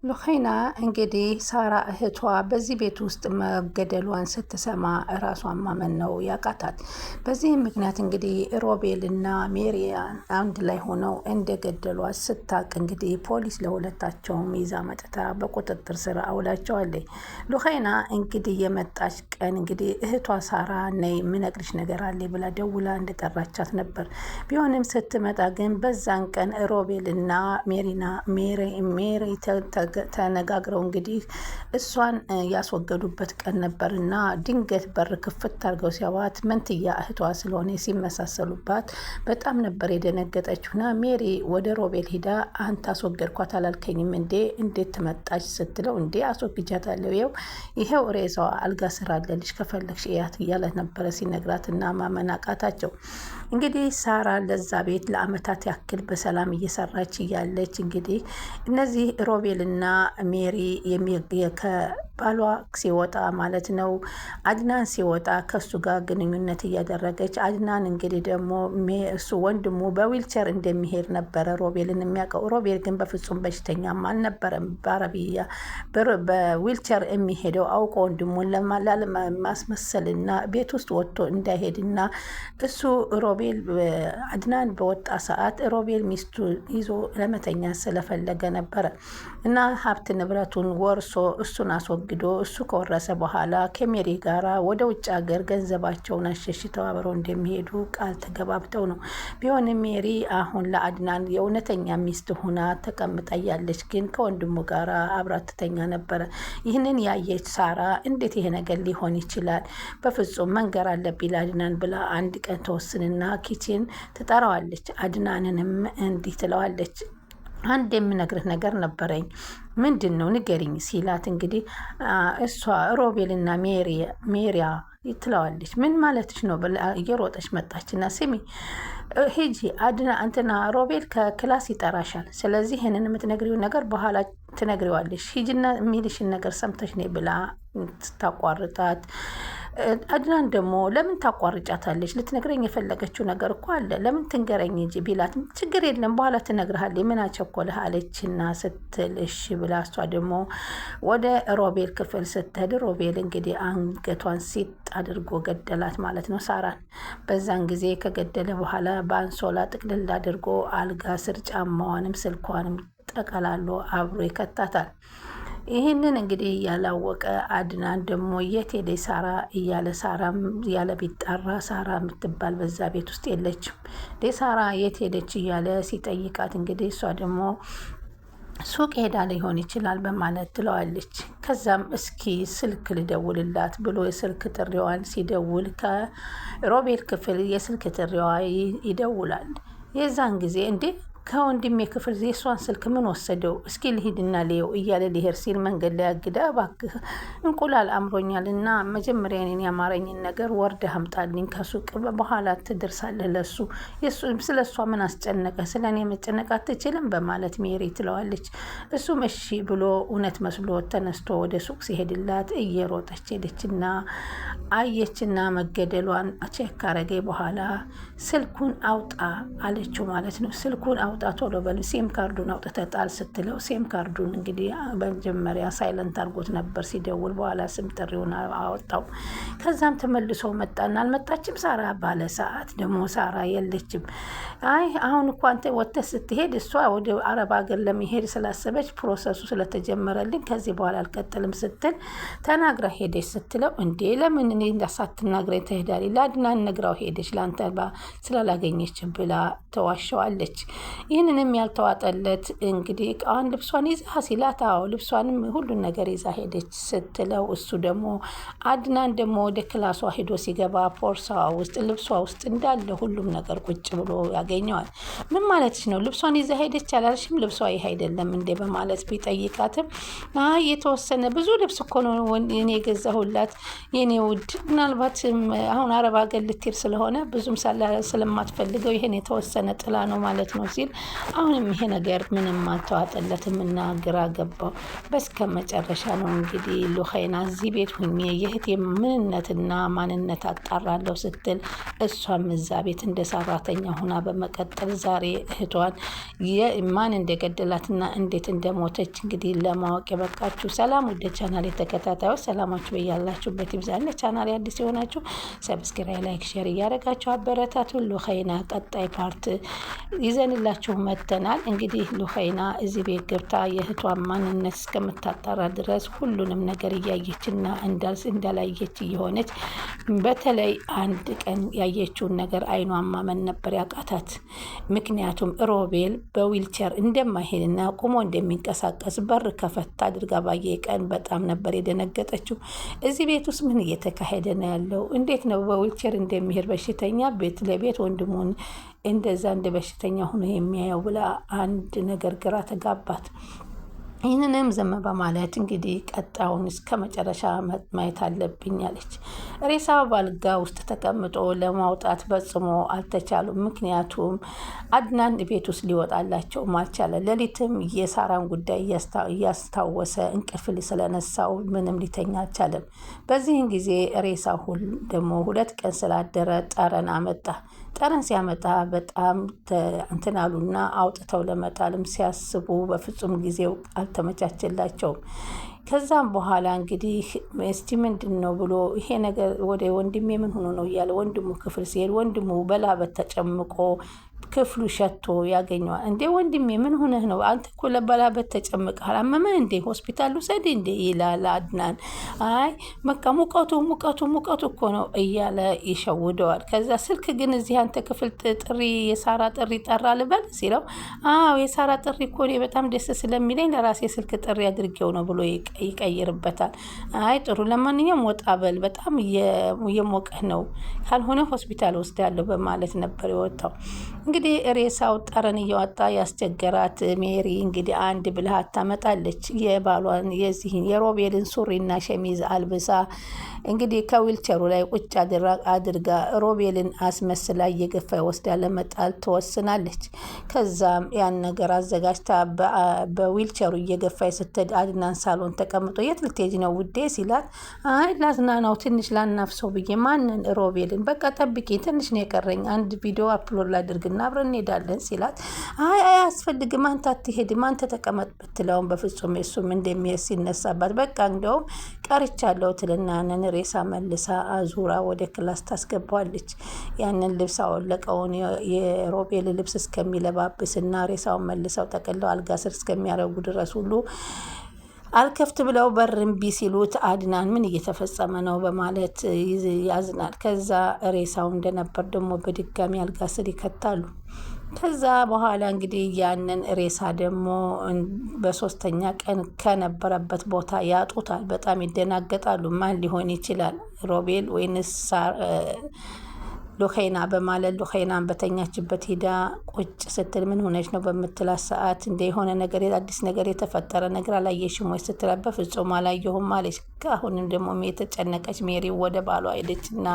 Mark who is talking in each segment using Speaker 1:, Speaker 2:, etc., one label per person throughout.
Speaker 1: ሉኸይና እንግዲህ ሳራ እህቷ በዚህ ቤት ውስጥ መገደሏን ስትሰማ ራሷን ማመን ነው ያቃታት። በዚህም ምክንያት እንግዲህ ሮቤልና ሜሪያን አንድ ላይ ሆነው እንደገደሏት ስታቅ እንግዲህ ፖሊስ ለሁለታቸውም ይዛ መጥታ በቁጥጥር ስር አውላቸዋለች። ሉኸይና እንግዲህ የመጣች ቀን እንግዲህ እህቷ ሳራ ነይ የምነግርሽ ነገር አለ ብላ ደውላ እንደጠራቻት ነበር። ቢሆንም ስትመጣ ግን በዛን ቀን ሮቤልና ሜሪ ተነጋግረው እንግዲህ እሷን ያስወገዱበት ቀን ነበርና ድንገት በር ክፍት አድርገው ሲያዋት መንትያ እህቷ ስለሆነ ሲመሳሰሉባት በጣም ነበር የደነገጠችውና ሜሪ ወደ ሮቤል ሂዳ አንተ አስወገድኳት አላልከኝም እንዴ እንዴት ትመጣች ስትለው እንዴ አስወግጃታለሁ ይሄው ሬሳዋ አልጋ ስር አለልሽ ከፈለግሽ እያት እያለ ነበረ ሲነግራትና ማመን አቃታቸው። እንግዲህ ሳራ ለዛ ቤት ለአመታት ያክል በሰላም እየሰራች እያለች እንግዲህ እነዚህ ሮቤልና ሜሪ ከባሏ ሲወጣ ማለት ነው አድናን ሲወጣ ከሱ ጋር ግንኙነት እያደረገች አድናን እንግዲህ ደግሞ እሱ ወንድሙ በዊልቸር እንደሚሄድ ነበረ ሮቤልን የሚያውቀው። ሮቤል ግን በፍጹም በሽተኛም አልነበረም። በአረቢያ በዊልቸር የሚሄደው አውቆ ወንድሙን ለማስመሰልና ቤት ውስጥ ወጥቶ እንዳይሄድና እሱ ሮቤል አድናን በወጣ ሰዓት ሮቤል ሚስቱ ይዞ ለመተኛ ስለፈለገ ነበረ እና ሀብት ንብረቱን ወርሶ እሱን አስወግዶ እሱ ከወረሰ በኋላ ከሜሪ ጋራ ወደ ውጭ ሀገር ገንዘባቸውን አሸሽተው አብረው እንደሚሄዱ ቃል ተገባብተው ነው። ቢሆንም ሜሪ አሁን ለአድናን የእውነተኛ ሚስት ሆና ተቀምጣ ያለች ግን ከወንድሙ ጋራ አብራት ትተኛ ነበረ። ይህንን ያየች ሳራ እንዴት ይሄ ነገር ሊሆን ይችላል? በፍጹም መንገር አለብኝ ለአድናን ብላ አንድ ቀን ተወስንና ኪችን ትጠራዋለች። አድናንንም እንዲህ ትለዋለች፣ አንድ የምነግርህ ነገር ነበረኝ። ምንድን ነው ንገሪኝ ሲላት እንግዲህ እሷ ሮቤልና ሜሪያ ትለዋለች። ምን ማለትሽ ነው ብላ እየሮጠች መጣችና ስሚ ሂጂ አድና እንትና ሮቤል ከክላስ ይጠራሻል። ስለዚህ ይህንን የምትነግሪው ነገር በኋላ ትነግሪዋለሽ። ሂጂና የሚልሽን ነገር ሰምተሽ ነይ ብላ ስታቋርጣት አድናን ደግሞ ለምን ታቋርጫታለች? ልትነግረኝ የፈለገችው ነገር እኮ አለ ለምን ትንገረኝ እንጂ ቢላት ችግር የለም በኋላ ትነግርሃለች ምን አቸኮለህ አለችና ስትል እሺ ብላ እሷ ደግሞ ወደ ሮቤል ክፍል ስትሄድ ሮቤል እንግዲህ አንገቷን ሲጥ አድርጎ ገደላት ማለት ነው ሳራን። በዛን ጊዜ ከገደለ በኋላ በአንሶላ ጥቅልል አድርጎ አልጋ ስር ጫማዋንም ስልኳንም ጠቀላሎ አብሮ ይከታታል። ይህንን እንግዲህ ያላወቀ አድናን ደግሞ የት ሄደች ሳራ እያለ ሳራም ያለ ቢጣራ ሳራ የምትባል በዛ ቤት ውስጥ የለችም። ሳራ የት ሄደች እያለ ሲጠይቃት እንግዲህ እሷ ደግሞ ሱቅ ሄዳ ሊሆን ይችላል በማለት ትለዋለች። ከዛም እስኪ ስልክ ልደውልላት ብሎ የስልክ ጥሪዋን ሲደውል ከሮቤል ክፍል የስልክ ጥሪዋ ይደውላል። የዛን ጊዜ እንዴ ከወንድሜ ክፍል የሷን ስልክ ምን ወሰደው? እስኪ ልሂድና ልየው እያለ ሊሄድ ሲል መንገድ ላይ አግዳ እባክህ እንቁላል አምሮኛል እና መጀመሪያ እኔን ያማረኝን ነገር ወርደህ አምጣልኝ ከሱቅ በኋላ ትደርሳለህ ለሱ ስለ እሷ ምን አስጨነቀ? ስለ እኔ መጨነቅ አትችልም በማለት ሜሪ ትለዋለች። እሱም እሺ ብሎ እውነት መስሎ ተነስቶ ወደ ሱቅ ሲሄድላት እየሮጠች ሄደችና አየችና መገደሏን ቼክ ካረገ በኋላ ስልኩን አውጣ አለችው ማለት ነው። ስልኩን አውጣ ቶሎ በል ሲም ካርዱን አውጥተህ ጣል ስትለው ሲም ካርዱን እንግዲህ በመጀመሪያ ሳይለንት አድርጎት ነበር ሲደውል በኋላ ስም ጥሪውን አወጣው። ከዛም ተመልሶ መጣና አልመጣችም ሳራ ባለ ሰዓት ደግሞ ሳራ የለችም። አይ አሁን እኮ አንተ ወጥተህ ስትሄድ እሷ ወደ አረብ ሀገር ለመሄድ ስላሰበች ፕሮሰሱ ስለተጀመረልኝ ከዚህ በኋላ አልቀጥልም ስትል ተናግራ ሄደች ስትለው እንዴ ለምን እኔ እንዳሳትናግረኝ ትሄዳለች? ለአድናን ነግራው ሄደች ለአንተ ስላላገኘች ብላ ተዋሸዋለች። ይህንንም ያልተዋጠለት እንግዲህ እቃዋን ልብሷን ይዛ ሲላት አዎ ልብሷንም ሁሉን ነገር ይዛ ሄደች ስትለው እሱ ደግሞ አድናን ደግሞ ወደ ክላሷ ሄዶ ሲገባ ፖርሳዋ ውስጥ ልብሷ ውስጥ እንዳለ ሁሉም ነገር ቁጭ ብሎ ያገኘዋል። ምን ማለትሽ ነው? ልብሷን ይዛ ሄደች አላልሽም? ልብሷ ይህ አይደለም እንዴ በማለት ቢጠይቃትም የተወሰነ ብዙ ልብስ እኮ ነው እኔ የገዛሁላት የኔ ውድ ምናልባት አሁን አረብ ሀገር ልትሄድ ስለሆነ ብዙም ስለማትፈልገው ይሄን የተወሰነ ጥላ ነው ማለት ነው ሲል አሁንም ይሄ ነገር ምንም አልተዋጠለትም እና ግራ ገባው። በስከ መጨረሻ ነው እንግዲህ ሉኸይና እዚህ ቤት ሁኜ የእህቴ ምንነትና ማንነት አጣራለሁ ስትል እሷም እዛ ቤት እንደ ሰራተኛ ሁና በመቀጠል ዛሬ እህቷን ማን እንደገደላትና እንዴት እንደሞተች እንግዲህ ለማወቅ የበቃችሁ። ሰላም ወደ ቻናል የተከታታዮች ሰላማችሁ በያላችሁበት ይብዛል። ቻናል አዲስ የሆናችሁ ሰብስክራይብ፣ ላይክ፣ ሼር እያደረጋችሁ አበረታቱ። ሉኸይና ቀጣይ ፓርት ይዘንላችሁ መጥተናል። እንግዲህ ሉኸይና እዚህ ቤት ገብታ የእህቷን ማንነት እስከምታጣራ ድረስ ሁሉንም ነገር እያየችና እንዳላየች እየሆነች በተለይ አንድ ቀን ያየችውን ነገር አይኗን ማመን ነበር ያቃታት። ምክንያቱም ሮቤል በዊልቸር እንደማይሄድና ቁሞ እንደሚንቀሳቀስ በር ከፈታ አድርጋ ባየ ቀን በጣም ነበር የደነገጠችው። እዚህ ቤት ውስጥ ምን እየተካሄደ ነው ያለው? እንዴት ነው በዊልቸር እንደሚሄድ በሽተኛ ቤት ለቤት ወንድሙን እንደዛ እንደ በሽተኛ ሆኖ የሚያየው ብላ አንድ ነገር ግራ ተጋባት። ይህንንም ዝም በማለት እንግዲህ ቀጣውን እስከ መጨረሻ ማየት አለብኝ አለች። ሬሳው ባልጋ ውስጥ ተቀምጦ ለማውጣት ፈጽሞ አልተቻሉም። ምክንያቱም አድናን ቤት ውስጥ ሊወጣላቸው አልቻለ። ሌሊትም የሳራን ጉዳይ እያስታወሰ እንቅልፍ ስለነሳው ምንም ሊተኛ አልቻለም። በዚህን ጊዜ ሬሳው ደግሞ 2 ቀን ስላደረ ጠረን አመጣ። ጠረን ሲያመጣ በጣም እንትን አሉና አውጥተው ለመጣልም ሲያስቡ በፍጹም ጊዜው አልተመቻቸላቸውም። ከዛም በኋላ እንግዲህ እስቲ ምንድን ነው ብሎ ይሄ ነገር ወደ ወንድሜ ምን ሆኖ ነው እያለ ወንድሙ ክፍል ሲሄድ ወንድሙ በላበት ተጨምቆ ክፍሉ ሸቶ ያገኘዋል። እንዴ ወንድሜ ምን ሆነህ ነው? አንተ እኮ ለበላበት ተጨምቀሃል፣ አመመህ እንዴ? ሆስፒታል ውሰድ እንዴ ይላል አድናን። አይ በቃ ሙቀቱ እኮ ነው እያለ ይሸውደዋል። ከዛ ስልክ ግን እዚህ አንተ ክፍል ጥሪ የሳራ ጥሪ ጠራ ልበል ሲለው አዎ የሳራ ጥሪ እኮ እኔ በጣም ደስ ስለሚለኝ ለራሴ ስልክ ጥሪ አድርጌው ነው ብሎ ይቀይርበታል። አይ ጥሩ ለማንኛውም ወጣ በል በጣም እየሞቀህ ነው፣ ካልሆነ ሆስፒታል ወስዳለሁ በማለት ነበር የወጣው። እንግዲህ ሬሳው ጠረን እያወጣ ያስቸገራት ሜሪ እንግዲህ አንድ ብልሃት ታመጣለች። የባሏን የዚህን የሮቤልን ሱሪና ሸሚዝ አልብሳ እንግዲህ ከዊልቸሩ ላይ ቁጭ አድርጋ ሮቤልን አስመስላ እየገፋ ወስዳ ለመጣል ትወስናለች። ከዛም ያን ነገር አዘጋጅታ በዊልቸሩ እየገፋ ስትሄድ አድናን ሳሎን ተቀምጦ የት ልትሄጂ ነው ውዴ ሲላት አይ ላዝናናው ትንሽ ላናፍሰው ብዬ። ማንን? ሮቤልን። በቃ ጠብቂ ትንሽ ነው የቀረኝ አንድ ቪዲዮ አፕሎድ ላድርግና አብረን እንሄዳለን ሲላት አይ አያስፈልግም አንተ አትሄድም አንተ ተቀመጥ ብትለውም በፍጹም እሱም እንደሚሄድ ሲነሳባት በቃ እንደውም ቀርቻለሁ ትልና ያንን ሬሳ መልሳ አዙራ ወደ ክላስ ታስገባዋለች። ያንን ልብስ አወለቀውን የሮቤል ልብስ እስከሚለባብስና ሬሳውን መልሰው ጠቅለው አልጋ ስር እስከሚያደርጉ ድረስ ሁሉ አልከፍት ብለው በር እምቢ ሲሉት አድናን ምን እየተፈጸመ ነው በማለት ያዝናል። ከዛ ሬሳው እንደነበር ደግሞ በድጋሚ አልጋ ስር ይከታሉ። ከዛ በኋላ እንግዲህ ያንን ሬሳ ደግሞ በሶስተኛ ቀን ከነበረበት ቦታ ያጡታል። በጣም ይደናገጣሉ። ማን ሊሆን ይችላል? ሮቤል ወይንስ ሉኸይና በማለት ሉኸይናን በተኛችበት ሂዳ ቁጭ ስትል ምን ሆነች ነው በምትላት ሰዓት እንደ የሆነ ነገር አዲስ ነገር የተፈጠረ ነገር አላየሽም ወይ ስትላት በፍጹም አላየሁም አለች። አሁንም ደግሞ የተጨነቀች ሜሪ ወደ ባሏ ሄደችና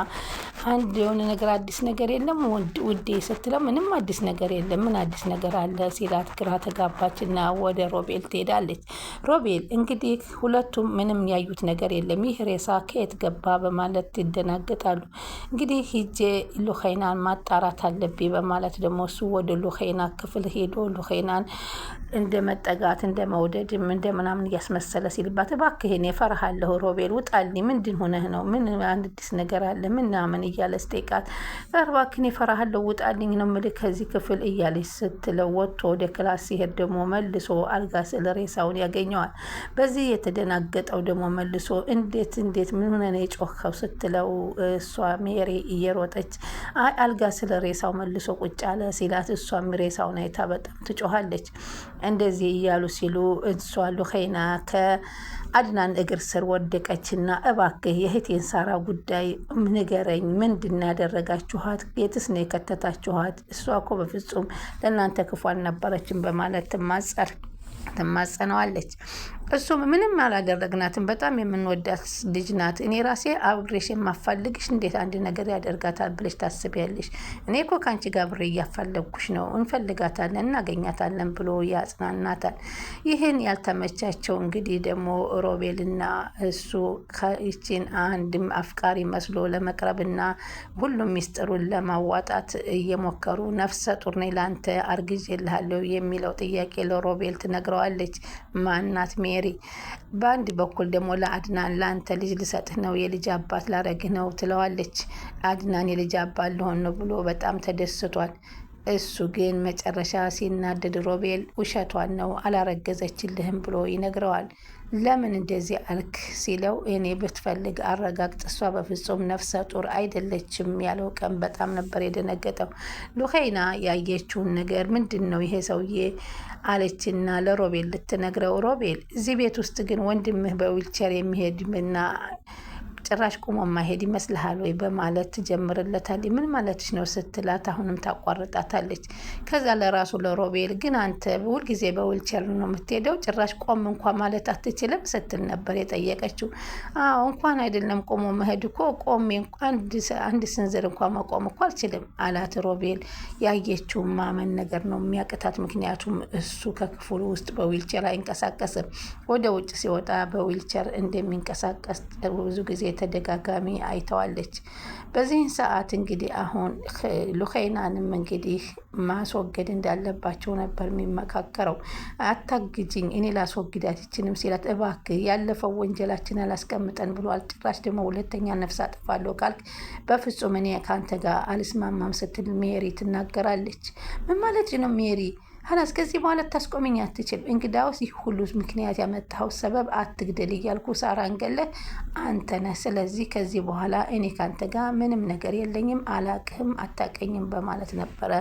Speaker 1: አንድ የሆነ ነገር አዲስ ነገር የለም ውዴ ስትለው ምንም አዲስ ነገር የለም ምን አዲስ ነገር አለ ሲላት ግራ ተጋባችና ወደ ሮቤል ትሄዳለች። ሮቤል እንግዲህ ሁለቱም ምንም ያዩት ነገር የለም ይህ ሬሳ ከየት ገባ በማለት ይደናገጣሉ። እንግዲህ ሂጄ ሉኸይናን ማጣራት አለብኝ በማለት ደግሞ እሱ ወደ ሉኸይና ክፍል ሄዶ ሉኸይናን እንደ መጠጋት እንደ መውደድም እንደ ምናምን እያስመሰለ ሲልባት እባክህ እኔ እፈራሃለሁ ሮቤል ውጣልኝ ምንድን ሆነህ ነው ምን አዲስ ነገር አለ ምናምን እያለ ስጠይቃት እባክህ እኔ እፈራሃለሁ ውጣልኝ ነው የምልህ ከዚህ ክፍል እያለች ስትለው ወጥቶ ወደ ክላስ ሲሄድ ደግሞ መልሶ አልጋ ስለ ሬሳውን ያገኘዋል። በዚህ የተደናገጠው ደግሞ መልሶ እንዴት ምን ሆነ ነው የጮኸው ስትለው እሷ ሜሪ እየሮጠች አይ አልጋ ስለ ሬሳው መልሶ ቁጭ አለ ሲላት እሷም ሬሳውን አይታ በጣም ትጮኻለች። እንደዚህ እያሉ ሲሉ እሷ ሉኸይና ከአድናን እግር ስር ወደቀችና እባክህ የእህቴን ሳራ ጉዳይ ንገረኝ፣ ምንድን ያደረጋችኋት? የትስ ነው የከተታችኋት? እሷ እኮ በፍጹም ለእናንተ ክፉ አልነበረችም በማለት ትማጸር ትማጸነዋለች። እሱም ምንም አላደረግናትም፣ በጣም የምንወዳት ልጅ ናት። እኔ ራሴ አብሬሽ የማፋልግሽ እንዴት አንድ ነገር ያደርጋታል ብለሽ ታስቢያለሽ? እኔ እኮ ከአንቺ ጋር ብሬ እያፋለግኩሽ ነው፣ እንፈልጋታለን፣ እናገኛታለን ብሎ ያጽናናታል። ይህን ያልተመቻቸው እንግዲህ ደግሞ ሮቤልና እሱ ይችን አንድም አፍቃሪ መስሎ ለመቅረብና ሁሉም ሚስጥሩን ለማዋጣት እየሞከሩ ነፍሰ ጡር ነኝ ላንተ አርግዤልሃለሁ የሚለው ጥያቄ ለሮቤል ትነግረዋለች። ማናት ሜሪ። በአንድ በኩል ደግሞ ለአድናን ለአንተ ልጅ ልሰጥህ ነው፣ የልጅ አባት ላረግህ ነው ትለዋለች። አድናን የልጅ አባት ልሆን ነው ብሎ በጣም ተደስቷል። እሱ ግን መጨረሻ ሲናደድ ሮቤል ውሸቷን ነው አላረገዘችልህም ብሎ ይነግረዋል። ለምን እንደዚህ አልክ ሲለው እኔ ብትፈልግ አረጋግጥ፣ እሷ በፍጹም ነፍሰ ጡር አይደለችም ያለው ቀን በጣም ነበር የደነገጠው። ሉኸይና ያየችውን ነገር ምንድን ነው ይሄ ሰውዬ አለችና ለሮቤል ልትነግረው፣ ሮቤል እዚህ ቤት ውስጥ ግን ወንድምህ በዊልቸር የሚሄድና ጭራሽ ቁሞ ማሄድ ይመስልሃል ወይ በማለት ትጀምርለታለች። ምን ማለትሽ ነው ስትላት አሁንም ታቋርጣታለች። ከዛ ለራሱ ለሮቤል ግን አንተ ሁልጊዜ በዊልቸር ነው የምትሄደው፣ ጭራሽ ቆም እንኳ ማለት አትችልም ስትል ነበር የጠየቀችው። አዎ እንኳን አይደለም ቆሞ መሄድ እኮ ቆሜ አንድ ስንዝር እንኳ መቆም እኮ አልችልም አላት ሮቤል። ያየችው ማመን ነገር ነው የሚያቅታት። ምክንያቱም እሱ ከክፍሉ ውስጥ በዊልቸር አይንቀሳቀስም። ወደ ውጭ ሲወጣ በዊልቸር እንደሚንቀሳቀስ ብዙ ጊዜ ተደጋጋሚ አይተዋለች። በዚህን ሰዓት እንግዲህ አሁን ሉኸይናንም እንግዲህ ማስወገድ እንዳለባቸው ነበር የሚመካከረው። አታግጅኝ እኔ ላስወግዳት ይችንም ሲላት፣ እባክህ ያለፈው ወንጀላችን አላስቀምጠን ብሏል። ጭራሽ ደግሞ ሁለተኛ ነፍስ አጥፋለሁ ካልክ በፍጹም እኔ ከአንተ ጋር አልስማማም ስትል ሜሪ ትናገራለች። ምን ማለት ነው ሜሪ? ሀላስ ከዚህ በኋላ ታስቆመኝ አትችል። እንግዳውስ ይህ ሁሉ ምክንያት ያመጣው ሰበብ አትግደል እያልኩ ሳራን ገለህ አንተ ነህ። ስለዚህ ከዚህ በኋላ እኔ ካንተ ጋር ምንም ነገር የለኝም፣ አላቅህም፣ አታቀኝም በማለት ነበረ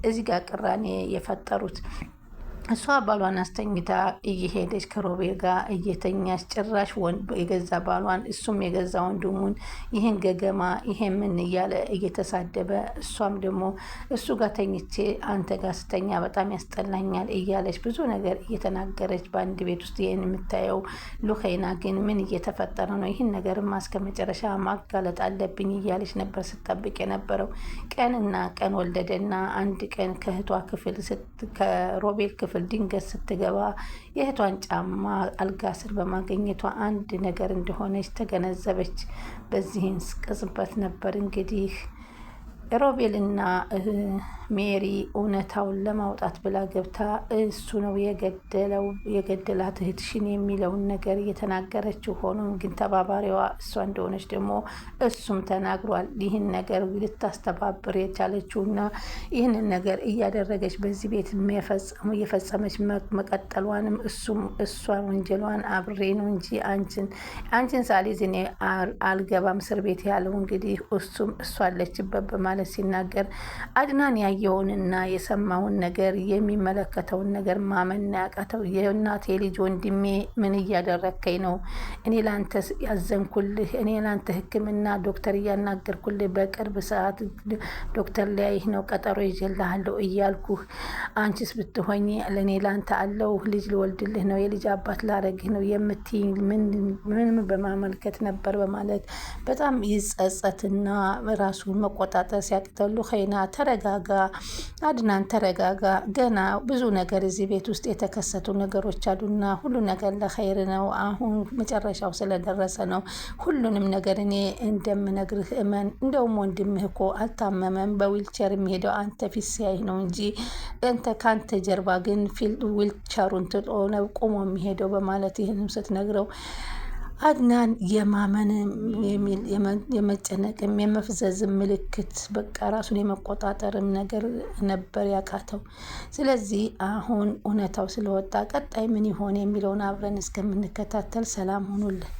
Speaker 1: እዚህ ጋር ቅራኔ የፈጠሩት። እሷ ባሏን አስተኝታ እየሄደች ከሮቤል ጋር እየተኛች ጭራሽ የገዛ ባሏን እሱም የገዛ ወንድሙን ይህን ገገማ ይሄ ምን እያለ እየተሳደበ እሷም ደግሞ እሱ ጋር ተኝቼ አንተ ጋር ስተኛ በጣም ያስጠላኛል እያለች ብዙ ነገር እየተናገረች በአንድ ቤት ውስጥ ይህን የምታየው ሉኸይና ግን ምን እየተፈጠረ ነው? ይህን ነገርማ እስከ መጨረሻ ማጋለጥ አለብኝ እያለች ነበር ስጠብቅ የነበረው። ቀንና ቀን ወለደና አንድ ቀን ከእህቷ ክፍል ከሮቤል ክፍል ድንገት ስትገባ የእህቷን ጫማ አልጋ ስር በማግኘቷ አንድ ነገር እንደሆነች ተገነዘበች። በዚህን ቅጽበት ነበር እንግዲህ ሮቤልና ሜሪ እውነታውን ለማውጣት ብላ ገብታ እሱ ነው የገደላት እህትሽን የሚለውን ነገር እየተናገረችው፣ ሆኖም ግን ተባባሪዋ እሷ እንደሆነች ደግሞ እሱም ተናግሯል። ይህን ነገር ልታስተባብር የቻለችውና ይህንን ነገር እያደረገች በዚህ ቤት እየፈጸመች መቀጠሏንም እሷን ወንጀሏን አብሬ ነው እንጂ አንቺን ሳሊዝ እኔ አልገባም እስር ቤት ያለው እንግዲህ እሱም እሷ አለችበት በማለት ሲናገር አድናን ያየውንና የሰማውን ነገር የሚመለከተውን ነገር ማመን ያቃተው። የእናቴ ልጅ ወንድሜ ምን እያደረከኝ ነው? እኔ ላንተ ያዘንኩልህ፣ እኔ ላንተ ሕክምና ዶክተር እያናገርኩልህ፣ በቅርብ ሰዓት ዶክተር ሊያይህ ነው፣ ቀጠሮ ይዤልሃለሁ እያልኩህ፣ አንቺስ ብትሆኝ ለእኔ ላንተ አለው ልጅ ልወልድልህ ነው፣ የልጅ አባት ላረግህ ነው የምትይኝ ምን በማመልከት ነበር በማለት በጣም ይጸጸትና ራሱን መቆጣጠር ሲያቅተው ሉኸይና ተረጋጋ፣ አድናን ተረጋጋ፣ ገና ብዙ ነገር እዚህ ቤት ውስጥ የተከሰቱ ነገሮች አሉና ሁሉ ነገር ለኸይር ነው። አሁን መጨረሻው ስለደረሰ ነው ሁሉንም ነገር እኔ እንደምነግርህ እመን። እንደውም ወንድምህ እኮ አልታመመም፣ በዊልቸር የሚሄደው አንተ ፊት ሲያይ ነው እንጂ ከአንተ ጀርባ ግን ዊልቸሩን ጥሎ ነው ቆሞ የሚሄደው በማለት ይህንም ስትነግረው አድናን የማመን የመጨነቅም የመፍዘዝም ምልክት በቃ ራሱን የመቆጣጠርም ነገር ነበር ያቃተው። ስለዚህ አሁን እውነታው ስለወጣ ቀጣይ ምን ይሆን የሚለውን አብረን እስከምንከታተል ሰላም ሁኑልን።